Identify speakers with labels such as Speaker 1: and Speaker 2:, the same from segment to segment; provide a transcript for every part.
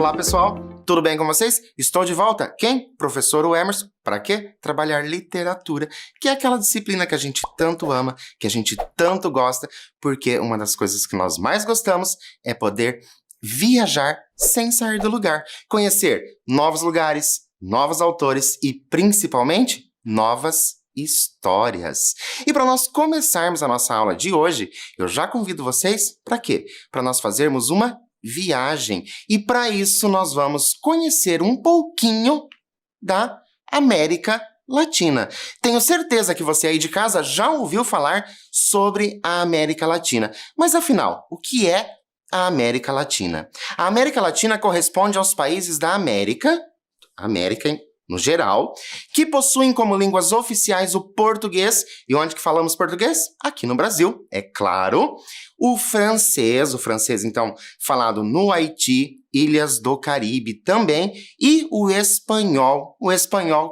Speaker 1: Olá, pessoal! Tudo bem com vocês? Estou de volta. Quem? Professor Emerson. Para quê? Trabalhar literatura, que é aquela disciplina que a gente tanto ama, que a gente tanto gosta, porque uma das coisas que nós mais gostamos é poder viajar sem sair do lugar, conhecer novos lugares, novos autores e, principalmente, novas histórias. E para nós começarmos a nossa aula de hoje, eu já convido vocês para quê? Para nós fazermos uma viagem. E para isso nós vamos conhecer um pouquinho da América Latina. Tenho certeza que você aí de casa já ouviu falar sobre a América Latina. Mas afinal, o que é a América Latina? A América Latina corresponde aos países da América no geral, que possuem como línguas oficiais o português. E onde que falamos português? Aqui no Brasil, é claro. O francês então, falado no Haiti, Ilhas do Caribe também. E o espanhol,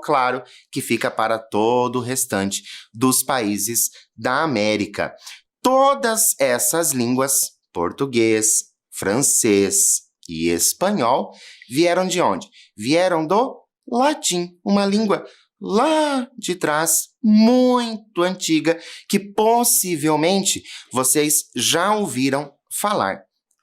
Speaker 1: claro, que fica para todo o restante dos países da América. Todas essas línguas, português, francês e espanhol, vieram de onde? Vieram do latim, uma língua lá de trás, muito antiga, que possivelmente vocês já ouviram falar.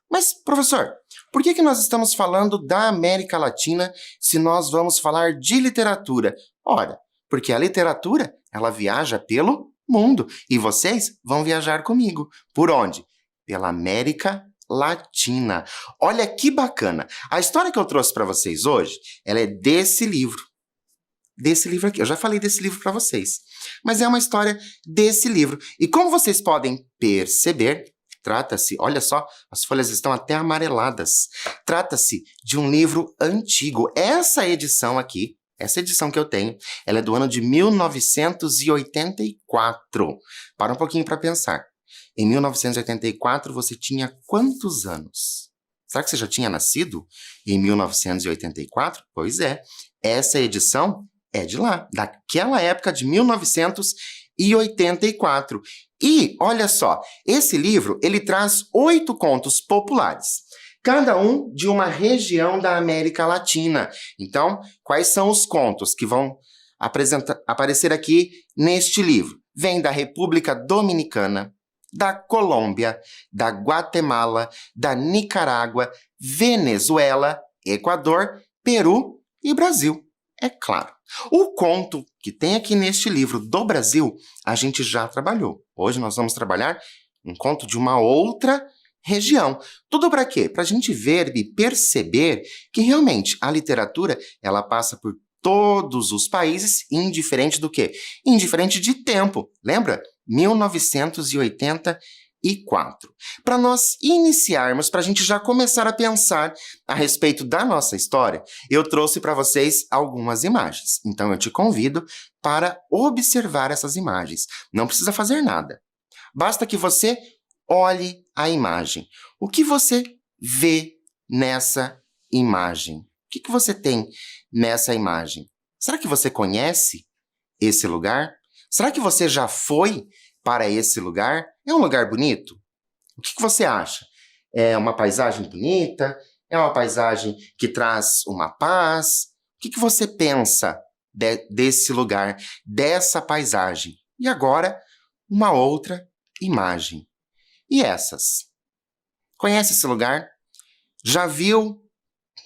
Speaker 1: Mas, professor, por que nós estamos falando da América Latina se nós vamos falar de literatura? Ora, porque a literatura, ela viaja pelo mundo, e vocês vão viajar comigo. Por onde? Pela América Latina. Olha que bacana. A história que eu trouxe para vocês hoje, ela é desse livro. Desse livro aqui. Eu já falei desse livro para vocês. Mas é uma história desse livro. E como vocês podem perceber, trata-se, olha só, as folhas estão até amareladas. Trata-se de um livro antigo. Essa edição aqui, essa edição que eu tenho, ela é do ano de 1984. Para um pouquinho para pensar. Em 1984, você tinha quantos anos? Será que você já tinha nascido em 1984? Pois é, essa edição é de lá, daquela época de 1984. E, olha só, esse livro, ele traz 8 contos populares, cada um de uma região da América Latina. Então, quais são os contos que vão aparecer aqui neste livro? Vem da República Dominicana, da Colômbia, da Guatemala, da Nicarágua, Venezuela, Equador, Peru e Brasil, é claro. O conto que tem aqui neste livro do Brasil, a gente já trabalhou. Hoje nós vamos trabalhar um conto de uma outra região. Tudo para quê? Para a gente ver e perceber que realmente a literatura, ela passa por todos os países, indiferente do quê? Indiferente de tempo. Lembra? 1984. Para nós iniciarmos, para a gente já começar a pensar a respeito da nossa história, eu trouxe para vocês algumas imagens. Então eu te convido para observar essas imagens. Não precisa fazer nada. Basta que você olhe a imagem. O que você vê nessa imagem? O que você tem nessa imagem? Será que você conhece esse lugar? Será que você já foi para esse lugar? É um lugar bonito? O que você acha? É uma paisagem bonita? É uma paisagem que traz uma paz? O que você pensa desse lugar, dessa paisagem? E agora, uma outra imagem. E essas? Conhece esse lugar? Já viu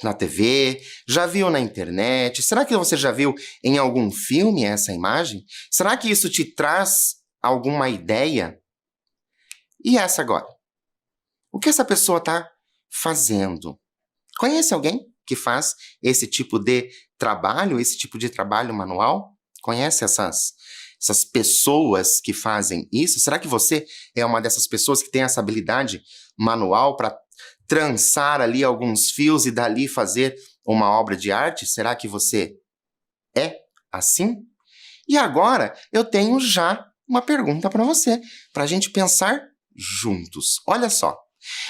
Speaker 1: na TV? Já viu na internet? Será que você já viu em algum filme essa imagem? Será que isso te traz alguma ideia? E essa agora? O que essa pessoa está fazendo? Conhece alguém que faz esse tipo de trabalho manual? Conhece essas pessoas que fazem isso? Será que você é uma dessas pessoas que tem essa habilidade manual para trançar ali alguns fios e dali fazer uma obra de arte? Será que você é assim? E agora eu tenho já uma pergunta para você, para a gente pensar juntos. Olha só,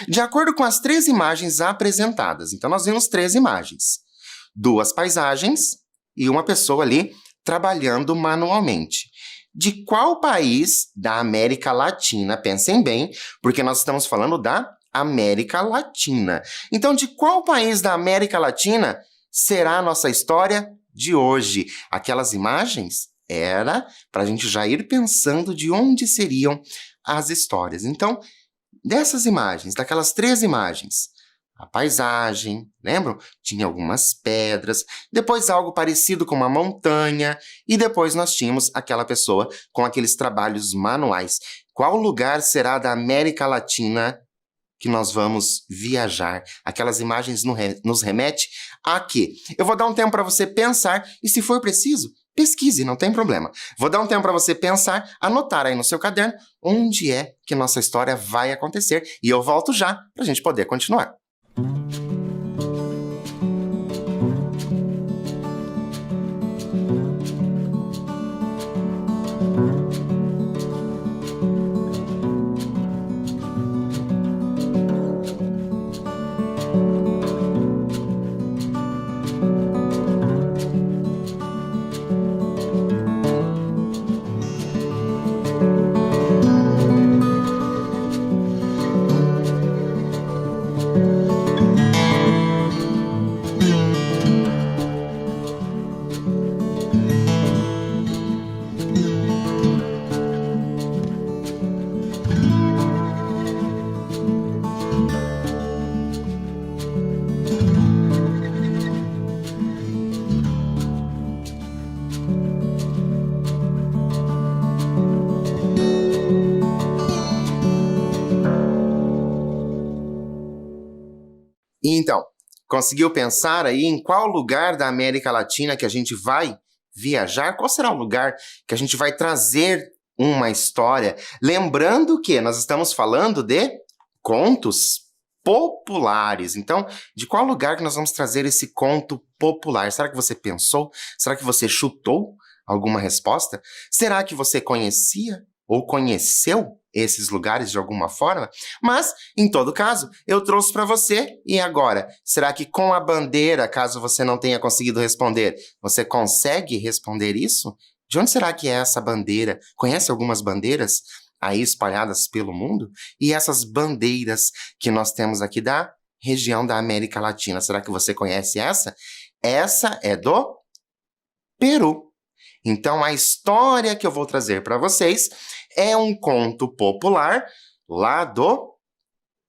Speaker 1: de acordo com as 3 imagens apresentadas, então nós vimos 3 imagens, 2 paisagens e uma pessoa ali trabalhando manualmente. De qual país da América Latina, pensem bem, porque nós estamos falando da América Latina. Então, de qual país da América Latina será a nossa história de hoje? Aquelas imagens era para a gente já ir pensando de onde seriam as histórias. Então, dessas imagens, daquelas 3 imagens, a paisagem, lembram? Tinha algumas pedras, depois algo parecido com uma montanha, e depois nós tínhamos aquela pessoa com aqueles trabalhos manuais. Qual lugar será da América Latina que nós vamos viajar? Aquelas imagens nos remete a quê? Eu vou dar um tempo para você pensar e, se for preciso, pesquise, não tem problema. Vou dar um tempo para você pensar, anotar aí no seu caderno onde é que nossa história vai acontecer. E eu volto já para a gente poder continuar. Então, conseguiu pensar aí em qual lugar da América Latina que a gente vai viajar? Qual será o lugar que a gente vai trazer uma história? Lembrando que nós estamos falando de contos populares. Então, de qual lugar que nós vamos trazer esse conto popular? Será que você pensou? Será que você chutou alguma resposta? Será que você conhecia ou conheceu esses lugares de alguma forma? Mas, em todo caso, eu trouxe para você. E agora, será que com a bandeira, caso você não tenha conseguido responder, você consegue responder isso? De onde será que é essa bandeira? Conhece algumas bandeiras aí espalhadas pelo mundo? E essas bandeiras que nós temos aqui da região da América Latina, será que você conhece essa? Essa é do Peru. Então, a história que eu vou trazer para vocês é um conto popular lá do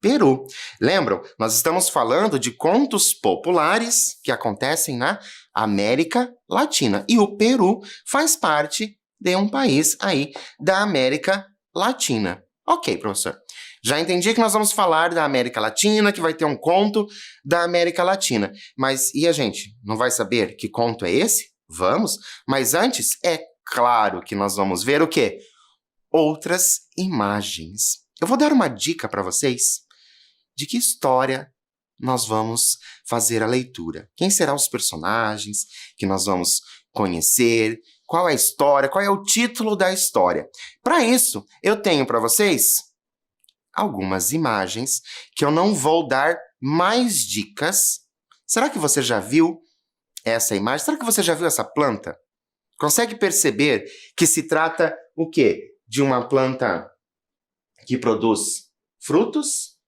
Speaker 1: Peru. Lembram? Nós estamos falando de contos populares que acontecem na América Latina. E o Peru faz parte de um país aí da América Latina. Ok, professor. Já entendi que nós vamos falar da América Latina, que vai ter um conto da América Latina. Mas e a gente? Não vai saber que conto é esse? Vamos? Mas antes, é claro que nós vamos ver o quê? Outras imagens. Eu vou dar uma dica para vocês de que história nós vamos fazer a leitura. Quem serão os personagens que nós vamos conhecer? Qual é a história? Qual é o título da história? Para isso, eu tenho para vocês algumas imagens que eu não vou dar mais dicas. Será que você já viu essa imagem? Será que você já viu essa planta? Consegue perceber que se trata o quê? De uma planta que produz frutos?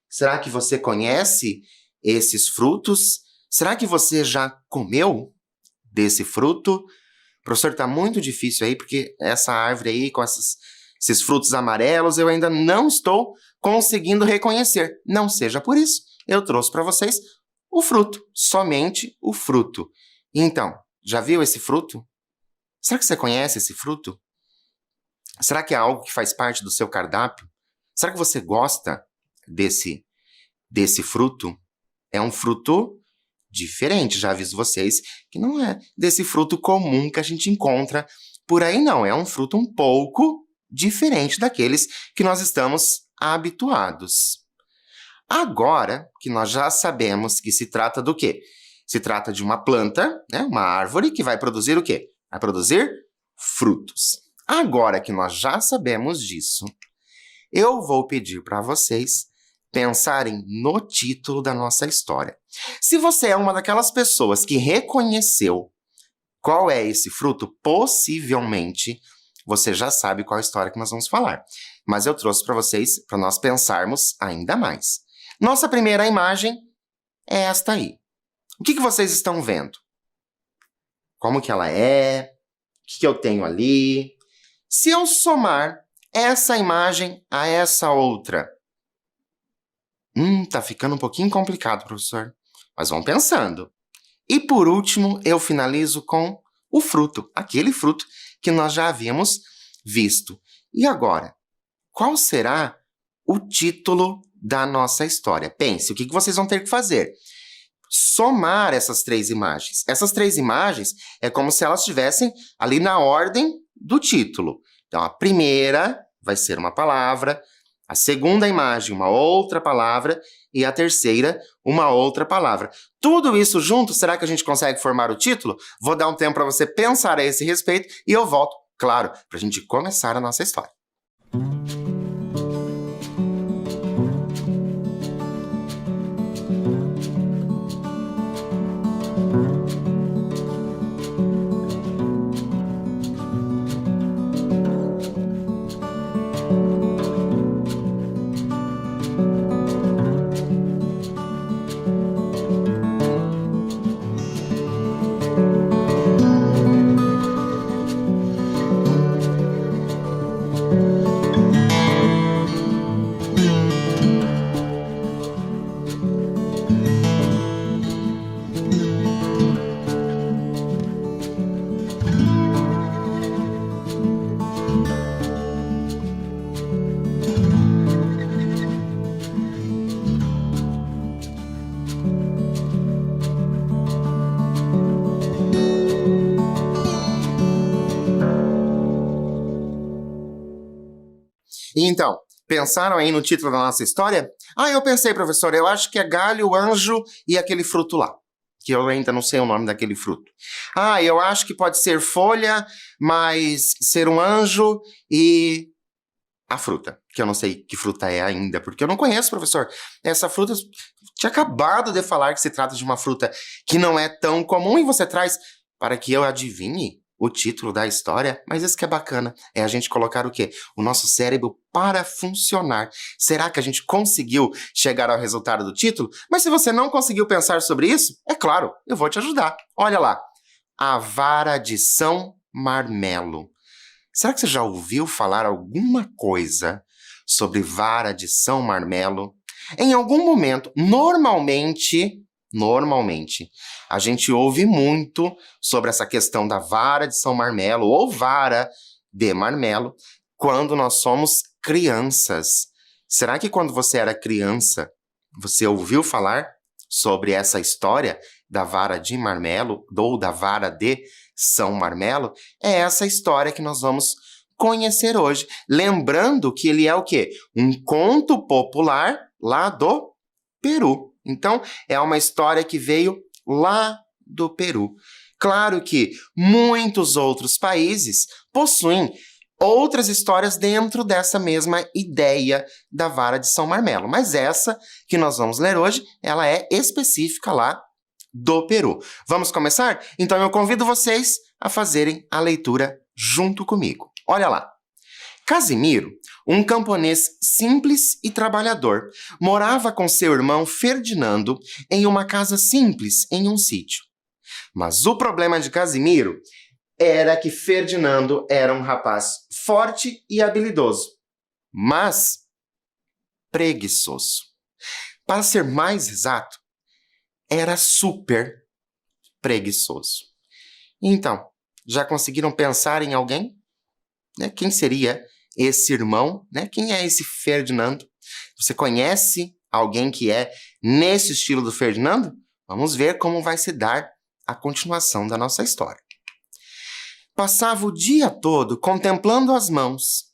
Speaker 1: Será que você conhece esses frutos? Será que você já comeu desse fruto? Professor, está muito difícil aí, porque essa árvore aí com esses frutos amarelos eu ainda não estou conseguindo reconhecer. Não seja por isso, eu trouxe para vocês o fruto, somente o fruto. Então, já viu esse fruto? Será que você conhece esse fruto? Será que é algo que faz parte do seu cardápio? Será que você gosta desse fruto? É um fruto diferente, já aviso vocês que não é desse fruto comum que a gente encontra por aí, não. É um fruto um pouco diferente daqueles que nós estamos habituados. Agora que nós já sabemos que se trata do quê? Se trata de uma planta, né? Uma árvore que vai produzir o quê? Vai produzir frutos. Agora que nós já sabemos disso, eu vou pedir para vocês pensarem no título da nossa história. Se você é uma daquelas pessoas que reconheceu qual é esse fruto, possivelmente você já sabe qual é a história que nós vamos falar. Mas eu trouxe para vocês, para nós pensarmos ainda mais. Nossa primeira imagem é esta aí. O que vocês estão vendo? Como que ela é? O que eu tenho ali? Se eu somar essa imagem a essa outra, tá ficando um pouquinho complicado, professor. Mas vamos pensando. E por último, eu finalizo com o fruto, aquele fruto que nós já havíamos visto. E agora, qual será o título da nossa história? Pense, o que vocês vão ter que fazer? Somar essas três imagens. Essas três imagens é como se elas estivessem ali na ordem do título. Então, a primeira vai ser uma palavra, a segunda imagem, uma outra palavra, e a terceira, uma outra palavra. Tudo isso junto, será que a gente consegue formar o título? Vou dar um tempo para você pensar a esse respeito e eu volto, claro, para a gente começar a nossa história. Então, pensaram aí no título da nossa história? Eu pensei, professor, eu acho que é galho, anjo e aquele fruto lá, que eu ainda não sei o nome daquele fruto. Eu acho que pode ser folha, mas ser um anjo e a fruta, que eu não sei que fruta é ainda, porque eu não conheço, professor. Essa fruta, tinha acabado de falar que se trata de uma fruta que não é tão comum e você traz para que eu adivinhe o título da história, mas isso que é bacana, é a gente colocar o quê? O nosso cérebro para funcionar. Será que a gente conseguiu chegar ao resultado do título? Mas se você não conseguiu pensar sobre isso, é claro, eu vou te ajudar. Olha lá, A Vara de São Marmelo. Será que você já ouviu falar alguma coisa sobre Vara de São Marmelo? Em algum momento, normalmente, a gente ouve muito sobre essa questão da vara de São Marmelo ou vara de marmelo quando nós somos crianças. Será que quando você era criança, você ouviu falar sobre essa história da vara de marmelo ou da vara de São Marmelo? É essa história que nós vamos conhecer hoje. Lembrando que ele é o quê? Um conto popular lá do Peru. Então, é uma história que veio lá do Peru. Claro que muitos outros países possuem outras histórias dentro dessa mesma ideia da vara de São Marmelo. Mas essa que nós vamos ler hoje, ela é específica lá do Peru. Vamos começar? Então eu convido vocês a fazerem a leitura junto comigo. Olha lá. Casimiro, um camponês simples e trabalhador, morava com seu irmão Ferdinando em uma casa simples em um sítio. Mas o problema de Casimiro era que Ferdinando era um rapaz forte e habilidoso, mas preguiçoso. Para ser mais exato, era super preguiçoso. Então, já conseguiram pensar em alguém? Quem seria esse irmão? Quem é esse Ferdinando? Você conhece alguém que é nesse estilo do Ferdinando? Vamos ver como vai se dar a continuação da nossa história. Passava o dia todo contemplando as mãos,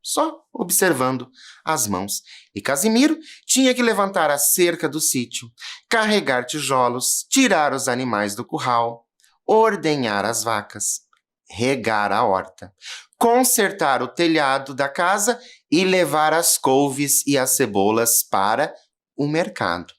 Speaker 1: só observando as mãos. E Casimiro tinha que levantar a cerca do sítio, carregar tijolos, tirar os animais do curral, ordenhar as vacas, regar a horta, consertar o telhado da casa e levar as couves e as cebolas para o mercado.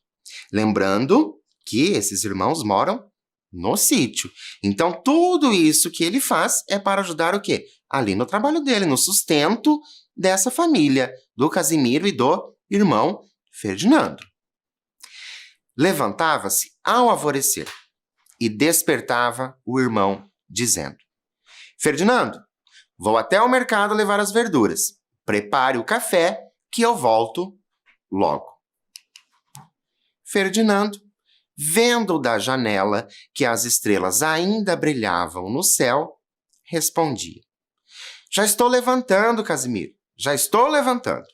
Speaker 1: Lembrando que esses irmãos moram no sítio. Então, tudo isso que ele faz é para ajudar o quê? Ali no trabalho dele, no sustento dessa família, do Casimiro e do irmão Ferdinando. Levantava-se ao alvorecer e despertava o irmão, dizendo: Ferdinando, vou até o mercado levar as verduras. Prepare o café que eu volto logo. Ferdinando, vendo da janela que as estrelas ainda brilhavam no céu, respondia: Já estou levantando, Casimiro, já estou levantando.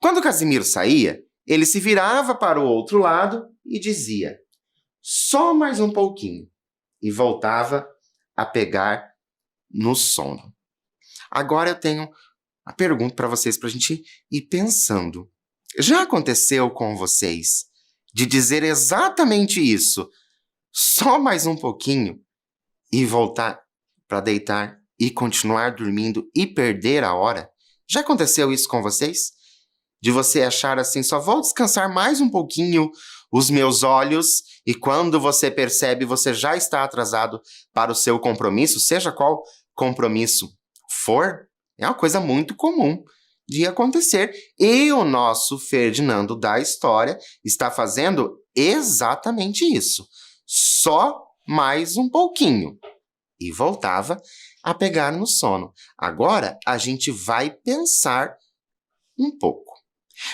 Speaker 1: Quando Casimiro saía, ele se virava para o outro lado e dizia: Só mais um pouquinho, e voltava a pegar no sono. Agora eu tenho uma pergunta para vocês, para a gente ir pensando. Já aconteceu com vocês de dizer exatamente isso, só mais um pouquinho, e voltar para deitar e continuar dormindo e perder a hora? Já aconteceu isso com vocês? De você achar assim, só vou descansar mais um pouquinho os meus olhos, e quando você percebe, você já está atrasado para o seu compromisso, seja qual compromisso for? É uma coisa muito comum de acontecer. E o nosso Ferdinando da história está fazendo exatamente isso. Só mais um pouquinho. E voltava a pegar no sono. Agora a gente vai pensar um pouco.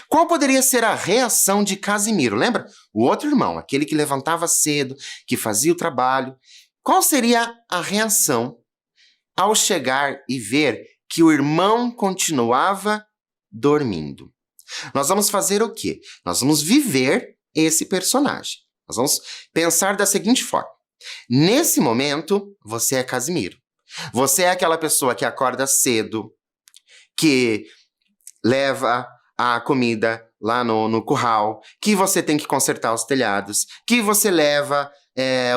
Speaker 1: Qual poderia ser a reação de Casimiro? Lembra? O outro irmão, aquele que levantava cedo, que fazia o trabalho. Qual seria a reação ao chegar e ver que o irmão continuava dormindo? Nós vamos fazer o quê? Nós vamos viver esse personagem. Nós vamos pensar da seguinte forma. Nesse momento, você é Casimiro. Você é aquela pessoa que acorda cedo, que leva a comida lá no curral, que você tem que consertar os telhados, que você leva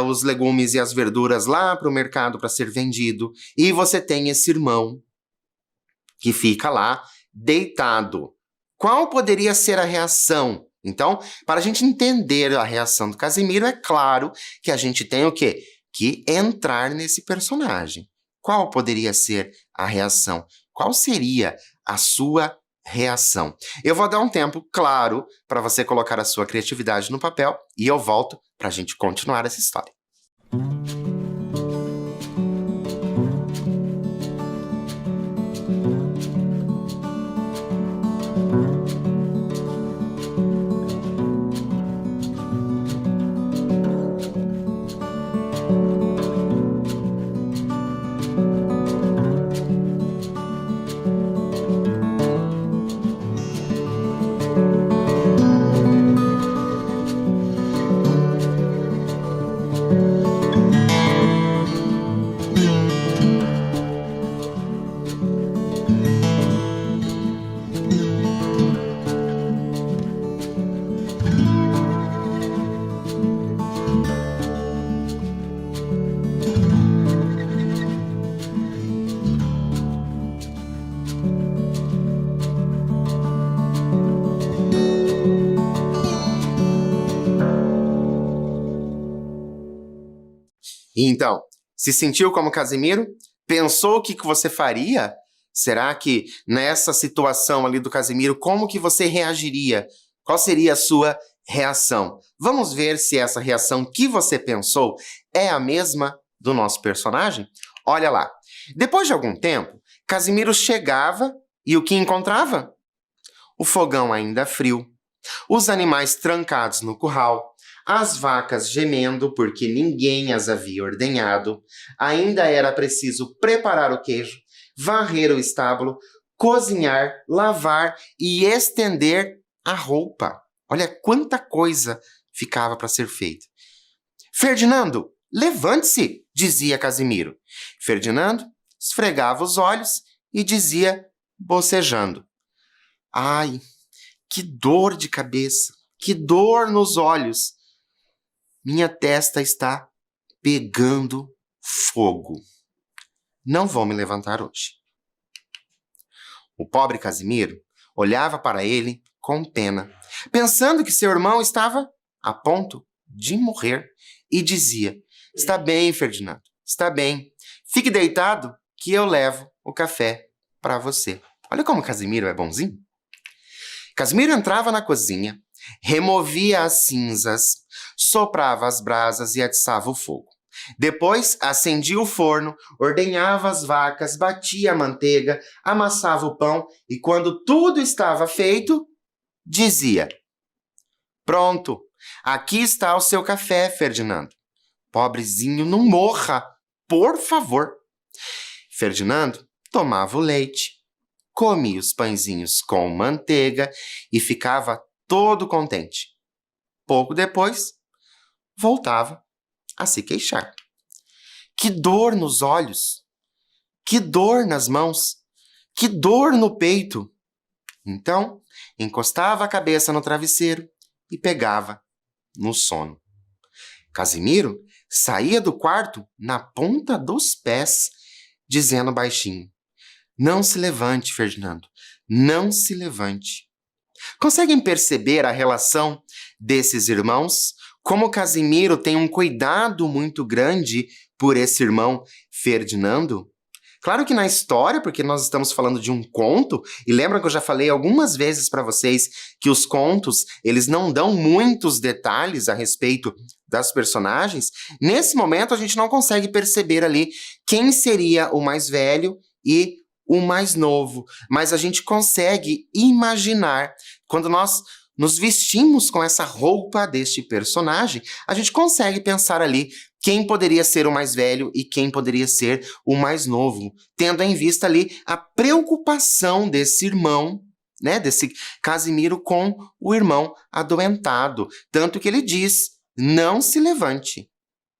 Speaker 1: os legumes e as verduras lá para o mercado para ser vendido, e você tem esse irmão que fica lá deitado. Qual poderia ser a reação? Então, para a gente entender a reação do Casimiro, é claro que a gente tem o quê? Que entrar nesse personagem. Qual poderia ser a reação? Qual seria a sua reação? Eu vou dar um tempo, claro, para você colocar a sua criatividade no papel e eu volto para a gente continuar essa história. Então, se sentiu como Casimiro? Pensou o que você faria? Será que nessa situação ali do Casimiro, como que você reagiria? Qual seria a sua reação? Vamos ver se essa reação que você pensou é a mesma do nosso personagem? Olha lá. Depois de algum tempo, Casimiro chegava e o que encontrava? O fogão ainda frio, os animais trancados no curral, as vacas gemendo porque ninguém as havia ordenhado. Ainda era preciso preparar o queijo, varrer o estábulo, cozinhar, lavar e estender a roupa. Olha quanta coisa ficava para ser feita. Ferdinando, levante-se, dizia Casimiro. Ferdinando esfregava os olhos e dizia, bocejando: Ai, que dor de cabeça, que dor nos olhos. Minha testa está pegando fogo. Não vou me levantar hoje. O pobre Casimiro olhava para ele com pena, pensando que seu irmão estava a ponto de morrer, e dizia: Está bem, Ferdinando, está bem. Fique deitado que eu levo o café para você. Olha como Casimiro é bonzinho. Casimiro entrava na cozinha, removia as cinzas, soprava as brasas e atiçava o fogo. Depois, acendia o forno, ordenhava as vacas, batia a manteiga, amassava o pão e, quando tudo estava feito, dizia: Pronto, aqui está o seu café, Ferdinando. Pobrezinho, não morra, por favor. Ferdinando tomava o leite, comia os pãezinhos com manteiga e ficava todo contente. Pouco depois, voltava a se queixar. Que dor nos olhos, que dor nas mãos, que dor no peito. Então, encostava a cabeça no travesseiro e pegava no sono. Casimiro saía do quarto na ponta dos pés, dizendo baixinho: Não se levante, Ferdinando, não se levante. Conseguem perceber a relação desses irmãos? Como Casimiro tem um cuidado muito grande por esse irmão Ferdinando? Claro que na história, porque nós estamos falando de um conto, e lembra que eu já falei algumas vezes para vocês que os contos, eles não dão muitos detalhes a respeito das personagens. Nesse momento, a gente não consegue perceber ali quem seria o mais velho e o mais novo, mas a gente consegue imaginar, quando nós nos vestimos com essa roupa deste personagem, a gente consegue pensar ali quem poderia ser o mais velho e quem poderia ser o mais novo, tendo em vista ali a preocupação desse irmão, né, desse Casimiro com o irmão adoentado. Tanto que ele diz: não se levante,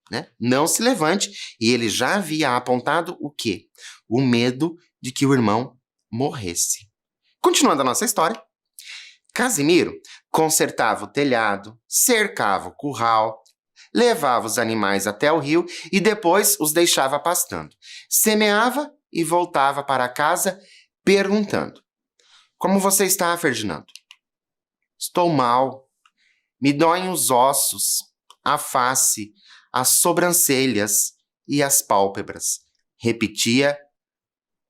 Speaker 1: né? Não se levante. E ele já havia apontado o quê? O medo de que o irmão morresse. Continuando a nossa história, Casimiro consertava o telhado, cercava o curral, levava os animais até o rio e depois os deixava pastando. Semeava e voltava para casa perguntando: Como você está, Ferdinando? Estou mal. Me doem os ossos, a face, as sobrancelhas e as pálpebras, repetia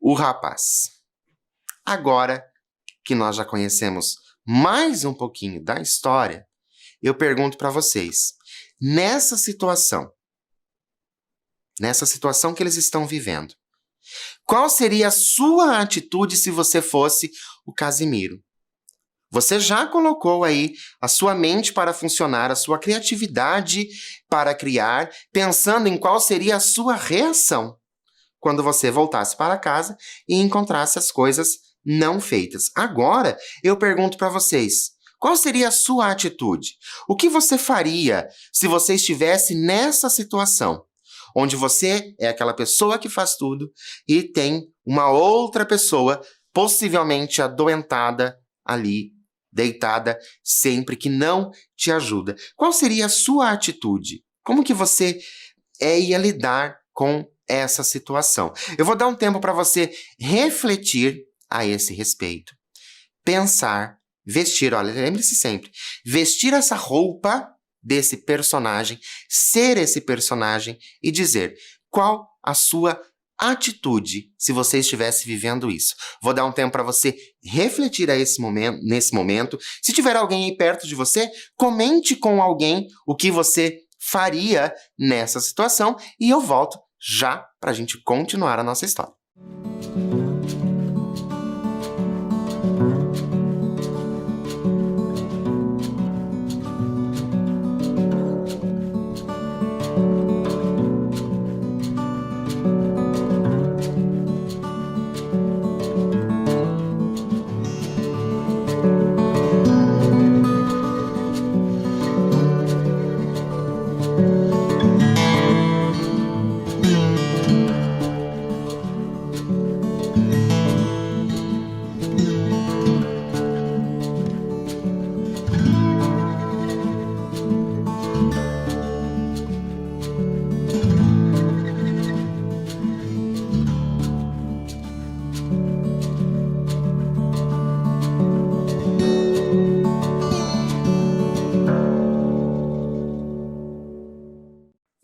Speaker 1: o rapaz. Agora que nós já conhecemos mais um pouquinho da história, eu pergunto para vocês, nessa situação que eles estão vivendo, qual seria a sua atitude se você fosse o Casimiro? Você já colocou aí a sua mente para funcionar, a sua criatividade para criar, pensando em qual seria a sua reação quando você voltasse para casa e encontrasse as coisas não feitas. Agora, eu pergunto para vocês, qual seria a sua atitude? O que você faria se você estivesse nessa situação, onde você é aquela pessoa que faz tudo e tem uma outra pessoa, possivelmente adoentada ali, deitada sempre, que não te ajuda? Qual seria a sua atitude? Como que você ia lidar com essa situação? Eu vou dar um tempo para você refletir a esse respeito. Pensar, vestir, olha, lembre-se sempre, vestir essa roupa desse personagem, ser esse personagem e dizer qual a sua atitude se você estivesse vivendo isso. Vou dar um tempo para você refletir nesse momento. Se tiver alguém aí perto de você, comente com alguém o que você faria nessa situação e eu volto já para a gente continuar a nossa história.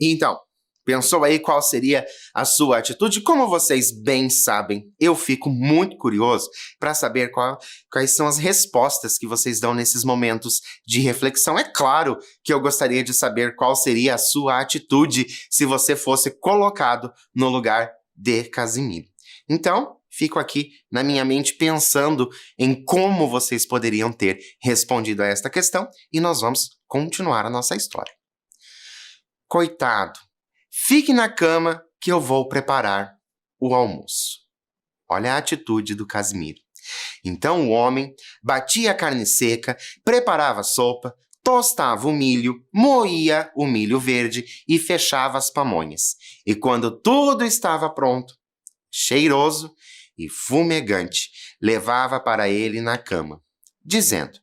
Speaker 1: Então, Pensou aí qual seria a sua atitude? Como vocês bem sabem, eu fico muito curioso para saber quais são as respostas que vocês dão nesses momentos de reflexão. É claro que eu gostaria de saber qual seria a sua atitude se você fosse colocado no lugar de Casimiro. Então, fico aqui na minha mente pensando em como vocês poderiam ter respondido a esta questão e nós vamos continuar a nossa história. Coitado. Fique na cama que eu vou preparar o almoço. Olha a atitude do Casimiro. Então o homem batia a carne seca, preparava a sopa, tostava o milho, moía o milho verde e fechava as pamonhas. E quando tudo estava pronto, cheiroso e fumegante, levava para ele na cama, dizendo: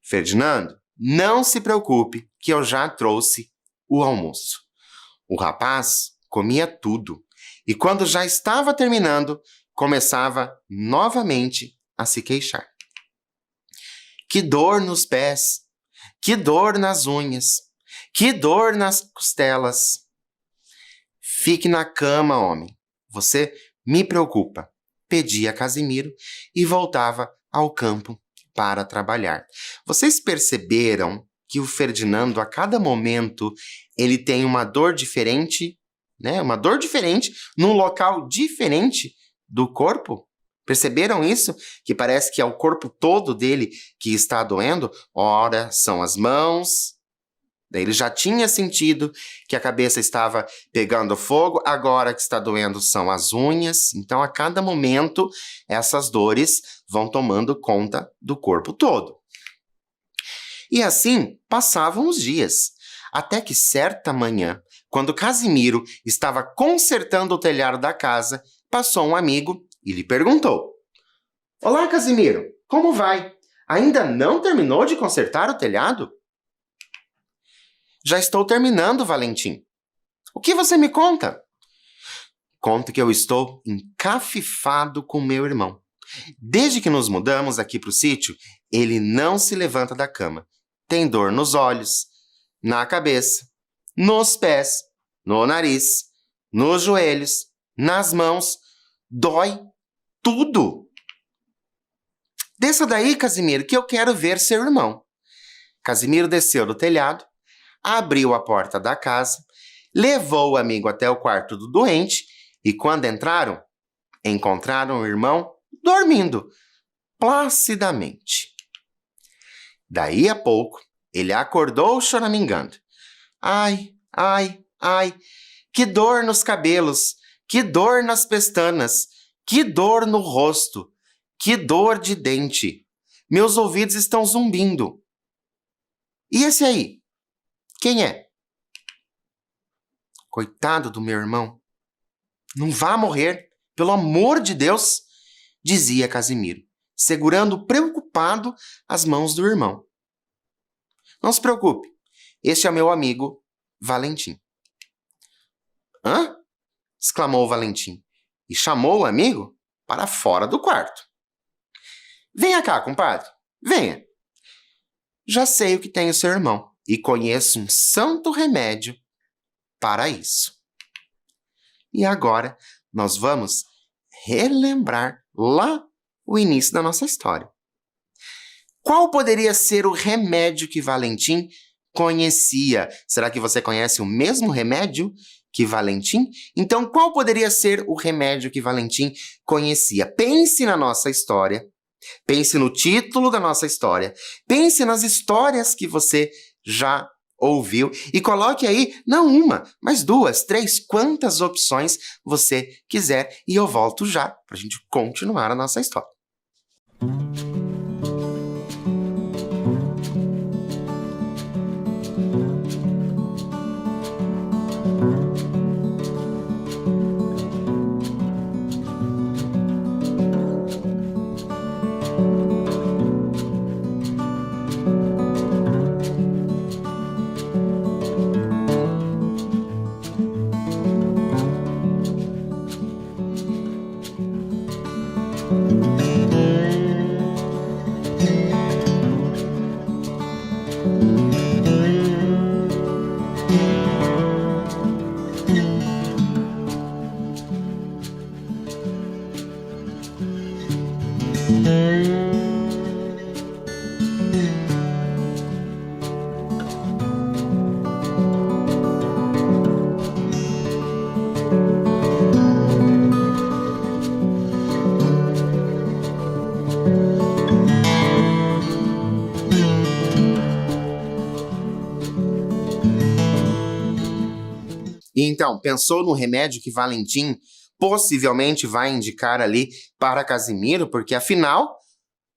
Speaker 1: Ferdinando, não se preocupe que eu já trouxe o almoço. O rapaz comia tudo e, quando já estava terminando, começava novamente a se queixar. Que dor nos pés, que dor nas unhas, que dor nas costelas. Fique na cama, homem, você me preocupa, pedia Casimiro e voltava ao campo para trabalhar. Vocês perceberam que o Ferdinando, a cada momento, ele tem uma dor diferente, né? Uma dor diferente, num local diferente do corpo? Perceberam isso? Que parece que é o corpo todo dele que está doendo? Ora, são as mãos. Daí ele já tinha sentido que a cabeça estava pegando fogo, agora que está doendo são as unhas. Então, a cada momento, essas dores vão tomando conta do corpo todo. E assim passavam os dias, até que certa manhã, quando Casimiro estava consertando o telhado da casa, passou um amigo e lhe perguntou: Olá, Casimiro, como vai? Ainda não terminou de consertar o telhado? Já estou terminando, Valentim. O que você me conta? Conto que eu estou encafifado com meu irmão. Desde que nos mudamos aqui para o sítio, ele não se levanta da cama. Tem dor nos olhos, na cabeça, nos pés, no nariz, nos joelhos, nas mãos. Dói tudo. Desça daí, Casimiro, que eu quero ver seu irmão. Casimiro desceu do telhado, abriu a porta da casa, levou o amigo até o quarto do doente e, quando encontraram o irmão dormindo placidamente. Daí a pouco, ele acordou choramingando. Ai, ai, ai, que dor nos cabelos, que dor nas pestanas, que dor no rosto, que dor de dente. Meus ouvidos estão zumbindo. E esse aí? Quem é? Coitado do meu irmão. Não vá morrer, pelo amor de Deus, dizia Casimiro, segurando preocupado as mãos do irmão. Não se preocupe, este é meu amigo Valentim. Hã? Exclamou Valentim e chamou o amigo para fora do quarto. Venha cá, compadre, venha. Já sei o que tem o seu irmão e conheço um santo remédio para isso. E agora nós vamos relembrar lá o início da nossa história. Qual poderia ser o remédio que Valentim conhecia? Será que você conhece o mesmo remédio que Valentim? Então, qual poderia ser o remédio que Valentim conhecia? Pense na nossa história, pense no título da nossa história, pense nas histórias que você já ouviu e coloque aí, não uma, mas 2, 3, quantas opções você quiser e eu volto já para a gente continuar a nossa história. E então, pensou no remédio que Valentim possivelmente vai indicar ali para Casimiro, porque afinal,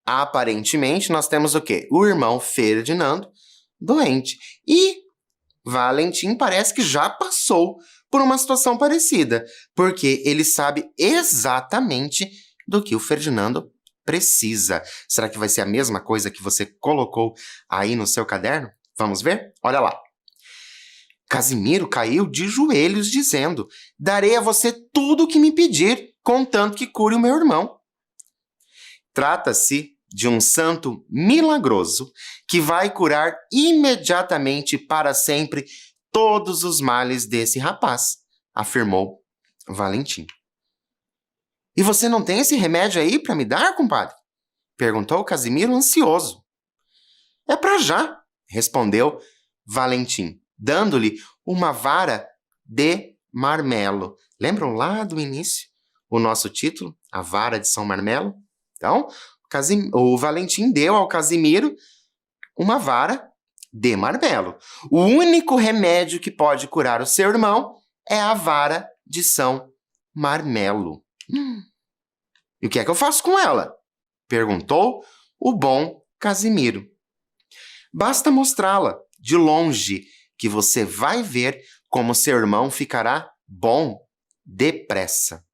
Speaker 1: aparentemente, nós temos o quê? O irmão Ferdinando doente. E Valentim parece que já passou por uma situação parecida, porque ele sabe exatamente do que o Ferdinando precisa. Será que vai ser a mesma coisa que você colocou aí no seu caderno? Vamos ver? Olha lá. Casimiro caiu de joelhos dizendo: darei a você tudo o que me pedir, contanto que cure o meu irmão. Trata-se de um santo milagroso que vai curar imediatamente para sempre todos os males desse rapaz, afirmou Valentim. E você não tem esse remédio aí para me dar, compadre? Perguntou Casimiro ansioso. É para já, respondeu Valentim, dando-lhe uma vara de marmelo. Lembram lá do início o nosso título, A Vara de São Marmelo? Então, o Valentim deu ao Casimiro uma vara de marmelo. O único remédio que pode curar o seu irmão é a vara de São Marmelo. E o que é que eu faço com ela? Perguntou o bom Casimiro. Basta mostrá-la de longe, que você vai ver como seu irmão ficará bom depressa.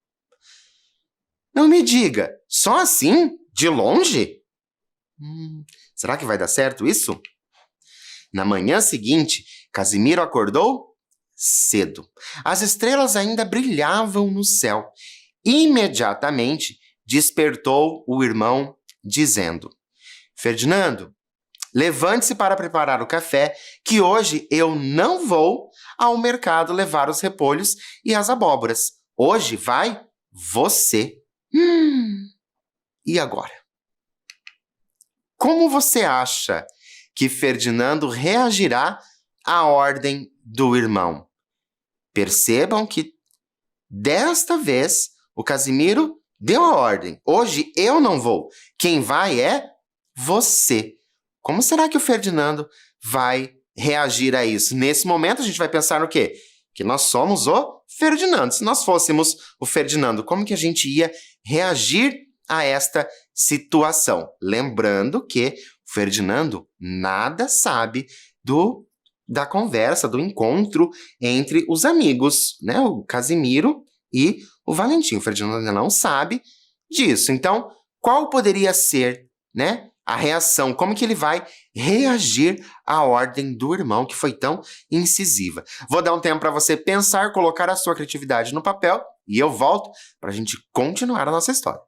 Speaker 1: Não me diga, só assim? De longe? Será que vai dar certo isso? Na manhã seguinte, Casimiro acordou cedo. As estrelas ainda brilhavam no céu. Imediatamente despertou o irmão, dizendo: Ferdinando, levante-se para preparar o café, que hoje eu não vou ao mercado levar os repolhos e as abóboras. Hoje vai você. E agora? Como você acha que Ferdinando reagirá à ordem do irmão? Percebam que, desta vez, o Casimiro deu a ordem. Hoje eu não vou. Quem vai é você. Como será que o Ferdinando vai reagir a isso? Nesse momento, a gente vai pensar no quê? Que nós somos o Ferdinando. Se nós fôssemos o Ferdinando, como que a gente ia reagir a esta situação? Lembrando que o Ferdinando nada sabe da conversa, do encontro entre os amigos, né? O Casimiro e o Valentim. O Ferdinando ainda não sabe disso. Então, qual poderia ser, né, a reação? Como que ele vai reagir à ordem do irmão que foi tão incisiva? Vou dar um tempo para você pensar, colocar a sua criatividade no papel e eu volto para a gente continuar a nossa história.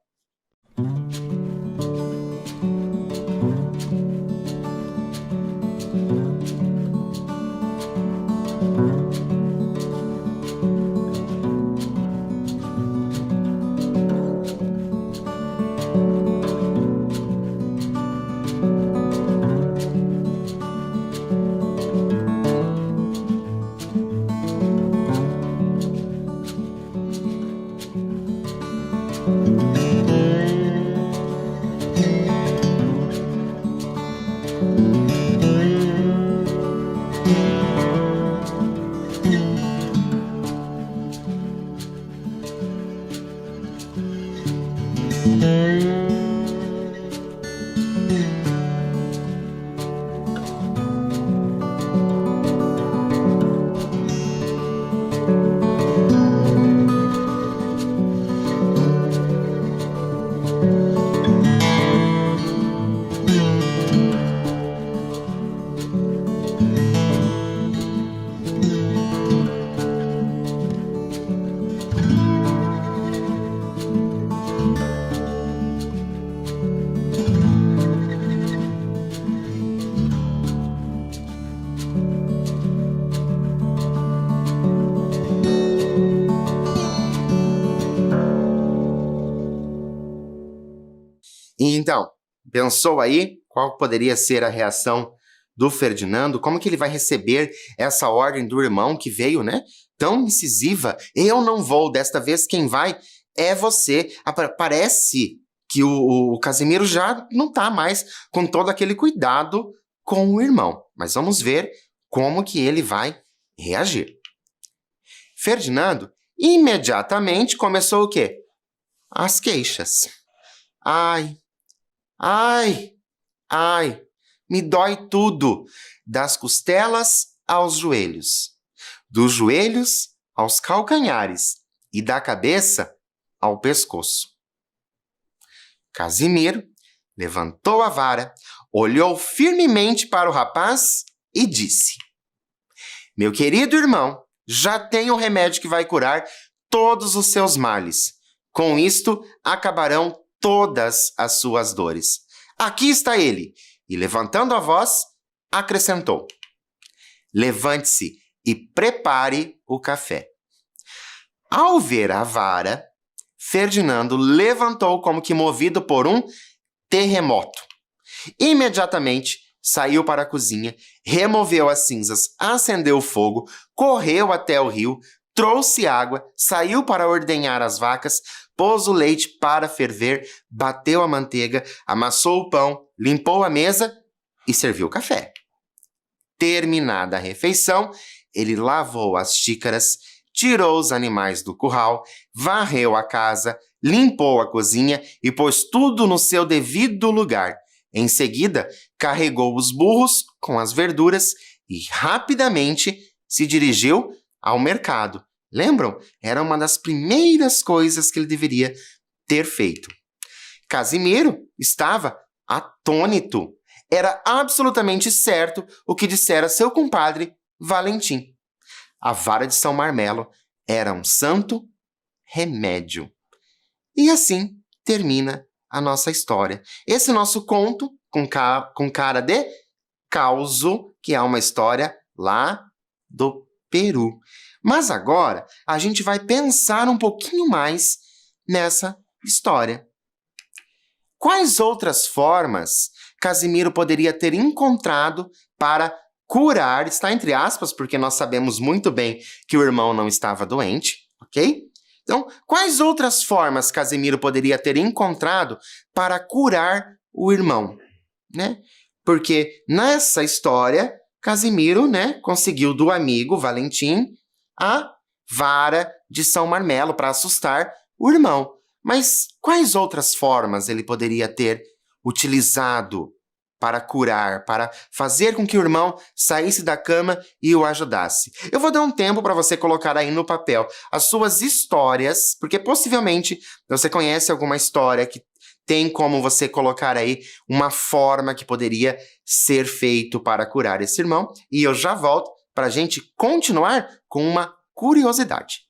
Speaker 1: E então, pensou aí qual poderia ser a reação do Ferdinando? Como que ele vai receber essa ordem do irmão que veio, né, tão incisiva? Eu não vou, desta vez quem vai é você. Parece que o Casimiro já não está mais com todo aquele cuidado com o irmão. Mas vamos ver como que ele vai reagir. Ferdinando imediatamente começou o quê? As queixas. Ai, ai, ai, me dói tudo, das costelas aos joelhos, dos joelhos aos calcanhares e da cabeça ao pescoço. Casimiro levantou a vara, olhou firmemente para o rapaz e disse: Meu querido irmão, já tenho o remédio que vai curar todos os seus males. Com isto, acabarão todas as suas dores. Aqui está ele. E levantando a voz, acrescentou: Levante-se e prepare o café. Ao ver a vara, Ferdinando levantou como que movido por um terremoto. Imediatamente saiu para a cozinha, removeu as cinzas, acendeu o fogo, correu até o rio, trouxe água, saiu para ordenhar as vacas, pôs o leite para ferver, bateu a manteiga, amassou o pão, limpou a mesa e serviu o café. Terminada a refeição, ele lavou as xícaras, tirou os animais do curral, varreu a casa, limpou a cozinha e pôs tudo no seu devido lugar. Em seguida, carregou os burros com as verduras e rapidamente se dirigiu ao mercado. Lembram? Era uma das primeiras coisas que ele deveria ter feito. Casimiro estava atônito. Era absolutamente certo o que dissera seu compadre Valentim. A vara de São Marmelo era um santo remédio. E assim termina a nossa história. Esse nosso conto com cara de causo, que é uma história lá do Peru. Mas agora a gente vai pensar um pouquinho mais nessa história. Quais outras formas Casimiro poderia ter encontrado para curar, está entre aspas, porque nós sabemos muito bem que o irmão não estava doente, ok? Então, quais outras formas Casimiro poderia ter encontrado para curar o irmão, né? Porque nessa história, Casimiro, né, conseguiu do amigo Valentim a vara de São Marmelo para assustar o irmão. Mas quais outras formas ele poderia ter utilizado para curar, para fazer com que o irmão saísse da cama e o ajudasse? Eu vou dar um tempo para você colocar aí no papel as suas histórias, porque possivelmente você conhece alguma história que tem como você colocar aí uma forma que poderia ser feito para curar esse irmão. E eu já volto para a gente continuar com uma curiosidade.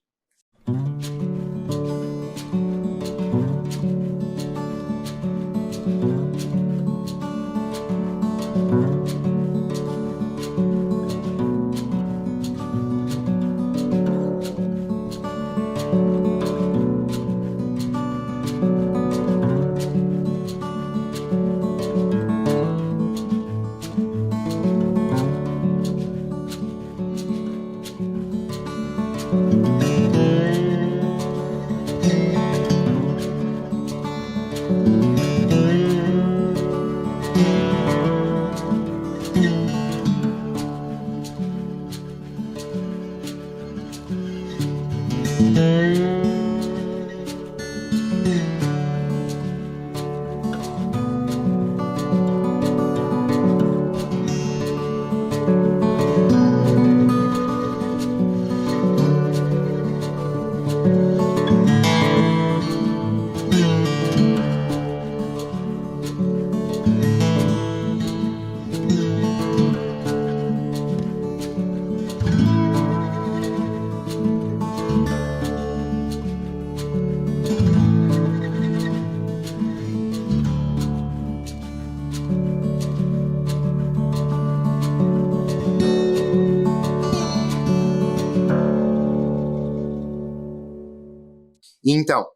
Speaker 1: Então,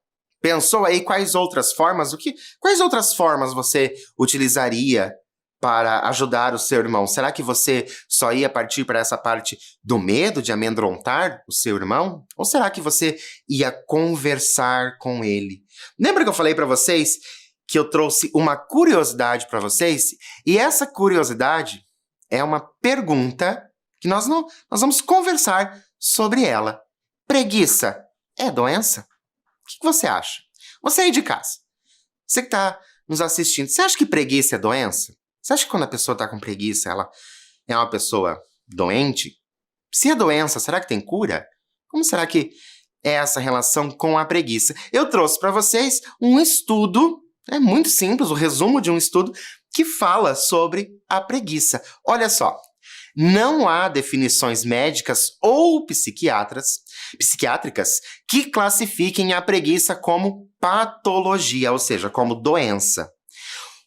Speaker 1: pensou aí quais outras formas você utilizaria para ajudar o seu irmão? Será que você só ia partir para essa parte do medo de amedrontar o seu irmão? Ou será que você ia conversar com ele? Lembra que eu falei para vocês que eu trouxe uma curiosidade para vocês? E essa curiosidade é uma pergunta que nós vamos conversar sobre ela. preguiça é doença? O que você acha? Você aí de casa, você que está nos assistindo, você acha que preguiça é doença? Você acha que quando a pessoa está com preguiça, ela é uma pessoa doente? Se é doença, será que tem cura? Como será que é essa relação com a preguiça? Eu trouxe para vocês um estudo, é muito simples, o resumo de um estudo que fala sobre a preguiça. Olha só, não há definições médicas ou psiquiátricas que classifiquem a preguiça como patologia, ou seja, como doença.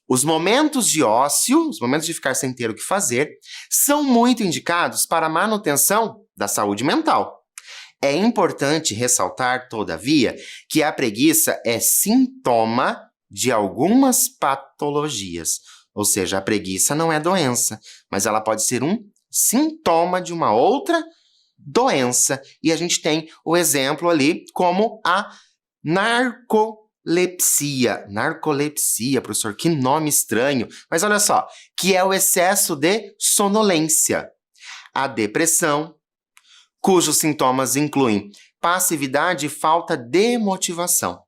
Speaker 1: Os momentos de ócio, os momentos de ficar sem ter o que fazer, são muito indicados para a manutenção da saúde mental. É importante ressaltar, todavia, que a preguiça é sintoma de algumas patologias. Ou seja, a preguiça não é doença, mas ela pode ser um sintoma de uma outra doença. E a gente tem o exemplo ali como a narcolepsia. Narcolepsia, professor, que nome estranho. Mas olha só, que é o excesso de sonolência. A depressão, cujos sintomas incluem passividade e falta de motivação.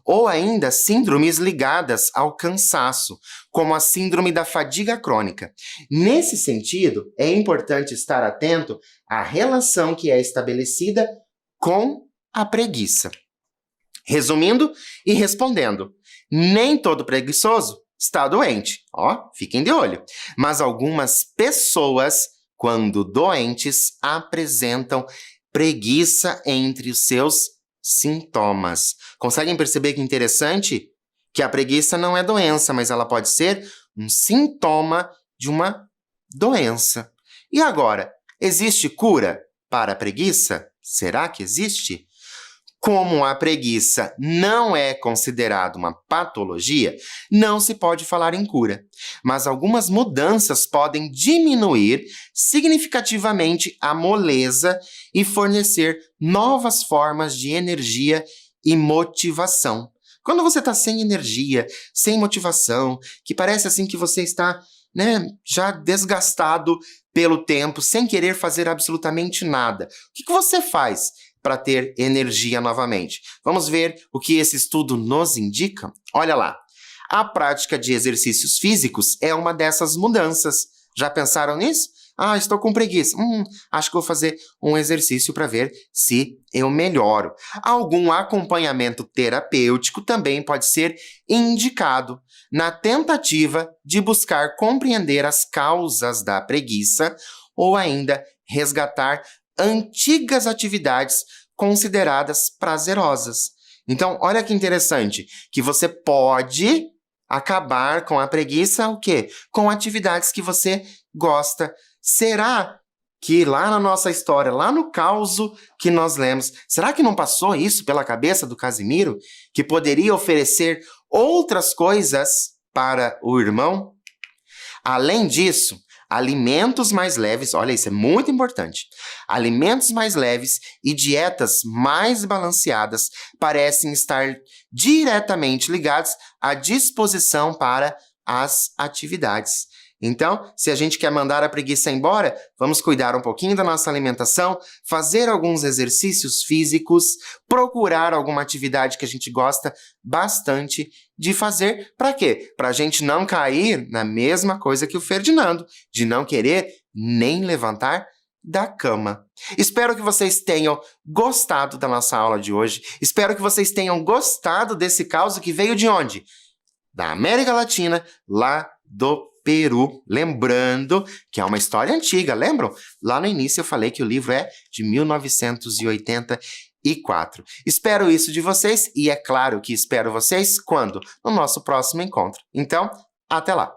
Speaker 1: Ou ainda síndromes ligadas ao cansaço, como a síndrome da fadiga crônica. Nesse sentido, é importante estar atento à relação que é estabelecida com a preguiça. Resumindo e respondendo, nem todo preguiçoso está doente. Ó, fiquem de olho. Mas algumas pessoas, quando doentes, apresentam preguiça entre os seus sintomas. Conseguem perceber que interessante? Que a preguiça não é doença, mas ela pode ser um sintoma de uma doença. E agora, existe cura para a preguiça? Será que existe? Como a preguiça não é considerada uma patologia, não se pode falar em cura. Mas algumas mudanças podem diminuir significativamente a moleza e fornecer novas formas de energia e motivação. Quando você está sem energia, sem motivação, que parece assim que você está, já desgastado pelo tempo, sem querer fazer absolutamente nada, o que você faz para ter energia novamente? Vamos ver o que esse estudo nos indica? Olha lá, a prática de exercícios físicos é uma dessas mudanças. Já pensaram nisso? Ah, estou com preguiça. Acho que vou fazer um exercício para ver se eu melhoro. Algum acompanhamento terapêutico também pode ser indicado na tentativa de buscar compreender as causas da preguiça ou ainda resgatar antigas atividades consideradas prazerosas. Então, olha que interessante, que você pode acabar com a preguiça, o quê? Com atividades que você gosta. Será que lá na nossa história, lá no causo que nós lemos, será que não passou isso pela cabeça do Casimiro? Que poderia oferecer outras coisas para o irmão? Além disso, alimentos mais leves, olha isso, é muito importante. Alimentos mais leves e dietas mais balanceadas parecem estar diretamente ligados à disposição para as atividades. Então, se a gente quer mandar a preguiça embora, vamos cuidar um pouquinho da nossa alimentação, fazer alguns exercícios físicos, procurar alguma atividade que a gente gosta bastante de fazer. Para quê? Para a gente não cair na mesma coisa que o Ferdinando, de não querer nem levantar da cama. Espero que vocês tenham gostado da nossa aula de hoje. Espero que vocês tenham gostado desse caso que veio de onde? Da América Latina, lá do Peru. Lembrando que é uma história antiga, lembram? Lá no início eu falei que o livro é de 1984. Espero isso de vocês e é claro que espero vocês quando? No nosso próximo encontro. Então, até lá!